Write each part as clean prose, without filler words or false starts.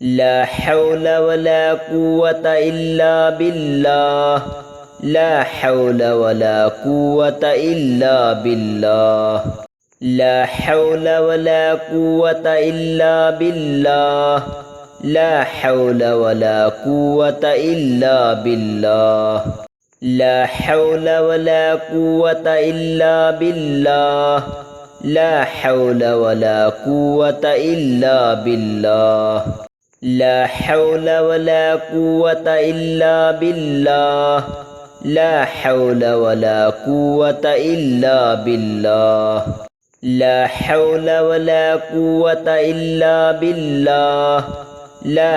لا حول ولا قوة إلا بالله لا حول ولا قوة إلا بالله لا حول ولا قوة إلا بالله لا حول ولا قوة إلا بالله لا حول ولا قوة إلا بالله لا حول ولا قوة إلا بالله لا حول ولا قوة إلا بالله لا حول ولا قوة إلا بالله لا حول ولا قوة إلا بالله لا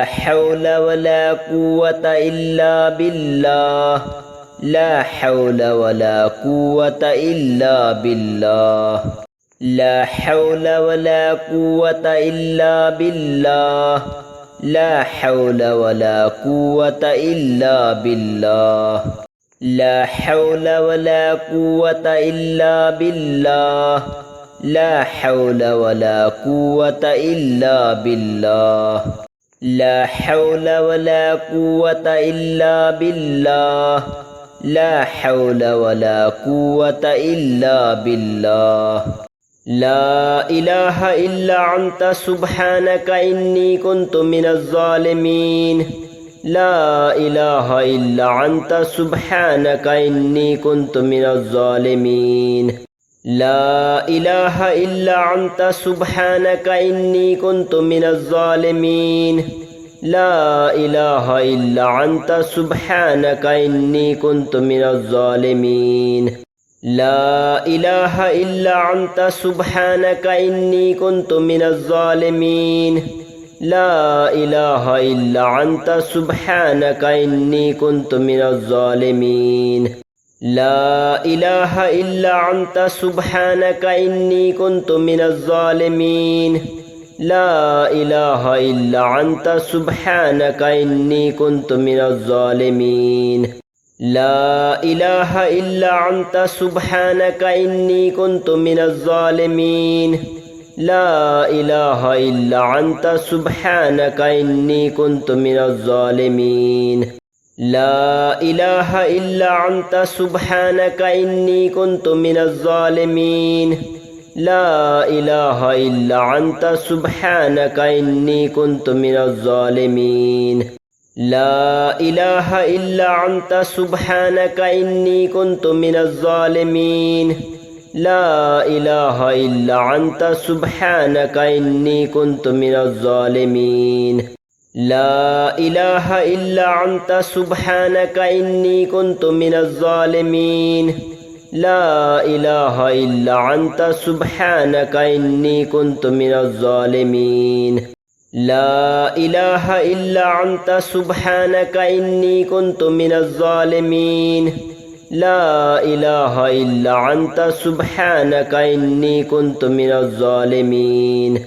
حول ولا قوة إلا بالله لا حول ولا قوة إلا بالله لا حول ولا قوة إلا بالله لا حول ولا قوة إلا بالله لا حول ولا قوة إلا بالله لا حول ولا قوة إلا بالله لا حول ولا قوة إلا بالله لا حول ولا قوة إلا بالله لا حول ولا قوة إلا بالله لا إله إلا أنت سبحانك إني كنت من الظالمين لا إله إلا أنت سبحانك إني كنت من الظالمين لا إله إلا أنت سبحانك إني كنت من الظالمين لا إله إلا أنت سبحانك إني كنت من الظالمين لا إله إلا أنت سبحانك إني كنت من الظالمين لا إله إلا أنت سبحانك إني كنت من الظالمين لا إله إلا أنت سبحانك إني كنت من الظالمين لا إله إلا أنت سبحانك إني كنت من الظالمين لا إله إلا أنت سبحانك إني كنت من الظالمين لا إله إلا أنت سبحانك إني كنت من الظالمين لا إله إلا أنت سبحانك إني كنت من الظالمين لا إله إلا أنت سبحانك إني كنت من الظالمين لا إله إلا أنت سبحانك إني كنت من الظالمين لا إله إلا أنت سبحانك إني كنت من الظالمين لا إله إلا أنت سبحانك إني كنت من الظالمين لا إله إلا أنت سبحانك إني كنت من الظالمين لا إله إلا أنت سبحانك إني كنت من الظالمين لا إله إلا أنت سبحانك إني كنت من الظالمين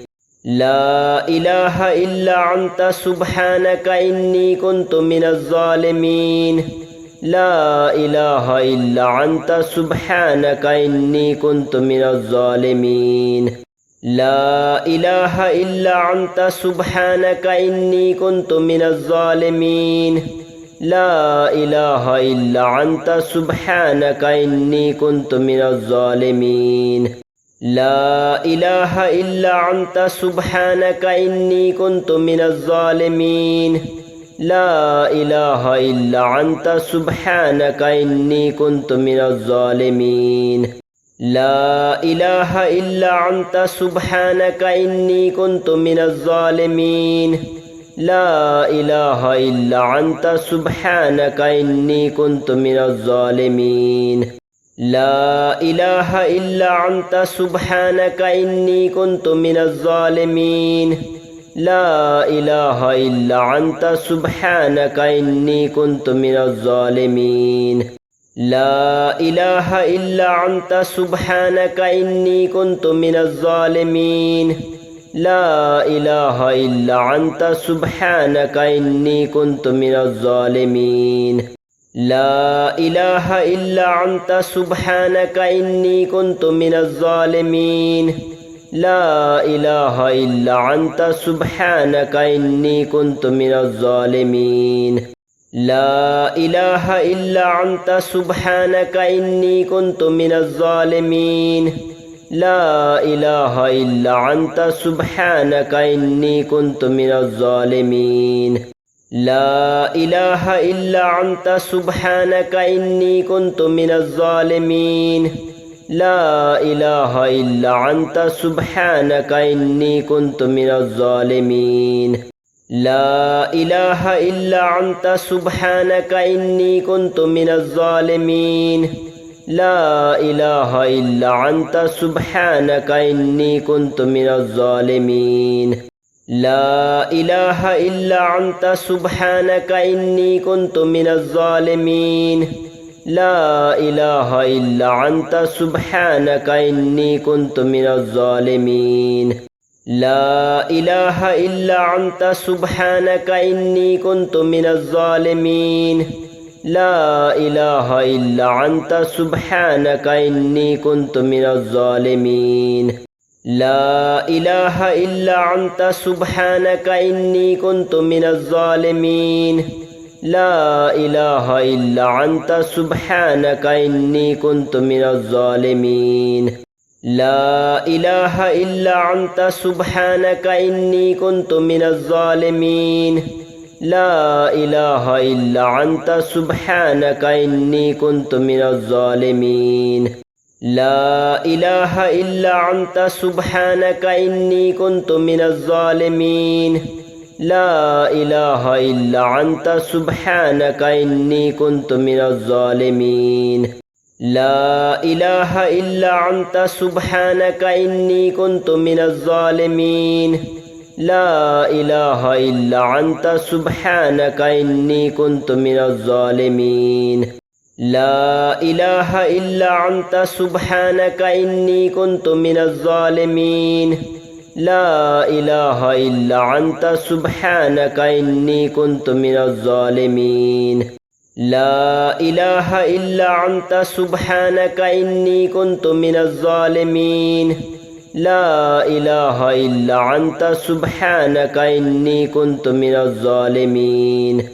لا إله إلا أنت سبحانك إني كنت من الظالمين لا إله إلا أنت سبحانك إني كنت من الظالمين لا إله إلا أنت سبحانك إني كنت من الظالمين لا إله إلا أنت سبحانك إني كنت من الظالمين لا إله إلا أنت سبحانك إني كنت من الظالمين لا إله إلا أنت سبحانك إني كنت من الظالمين لا إله إلا أنت سبحانك إني كنت من الظالمين لا إله إلا أنت سبحانك إني كنت من الظالمين لا إله إلا أنت سبحانك إني كنت من الظالمين لا إله إلا أنت سبحانك إني كنت من الظالمين لا إله إلا أنت سبحانك إني كنت من الظالمين لا إله إلا أنت سبحانك إني كنت من الظالمين لا إله إلا أنت سبحانك إني كنت من الظالمين لا إله إلا أنت سبحانك إني كنت من الظالمين لا إله إلا أنت سبحانك إني كنت من الظالمين لا إله إلا أنت سبحانك إني كنت من الظالمين لا إله إلا أنت سبحانك إني كنت من الظالمين لا إله إلا أنت سبحانك إني كنت من الظالمين لا إله إلا أنت سبحانك إني كنت من الظالمين لا إله إلا أنت سبحانك إني كنت من الظالمين لا إله إلا أنت سبحانك إني كنت من الظالمين لا إله إلا أنت سبحانك إني كنت من الظالمين لا إله إلا أنت سبحانك إني كنت من الظالمين لا إله إلا أنت سبحانك إني كنت من الظالمين لا إله إلا أنت سبحانك إني كنت من الظالمين لا إله إلا أنت سبحانك إني كنت من الظالمين لا إله إلا أنت سبحانك إني كنت من الظالمين لا إله إلا أنت سبحانك إني كنت من الظالمين لا إله إلا أنت سبحانك إني كنت من الظالمين لا إله إلا أنت سبحانك إني كنت من الظالمين لا إله إلا أنت سبحانك إني كنت من الظالمين لا إله إلا أنت سبحانك إني كنت من الظالمين لا إله إلا أنت سبحانك إني كنت من الظالمين لا إله إلا أنت سبحانك إني كنت من الظالمين لا إله إلا أنت سبحانك إني كنت من الظالمين لا إله إلا أنت سبحانك إني كنت من الظالمين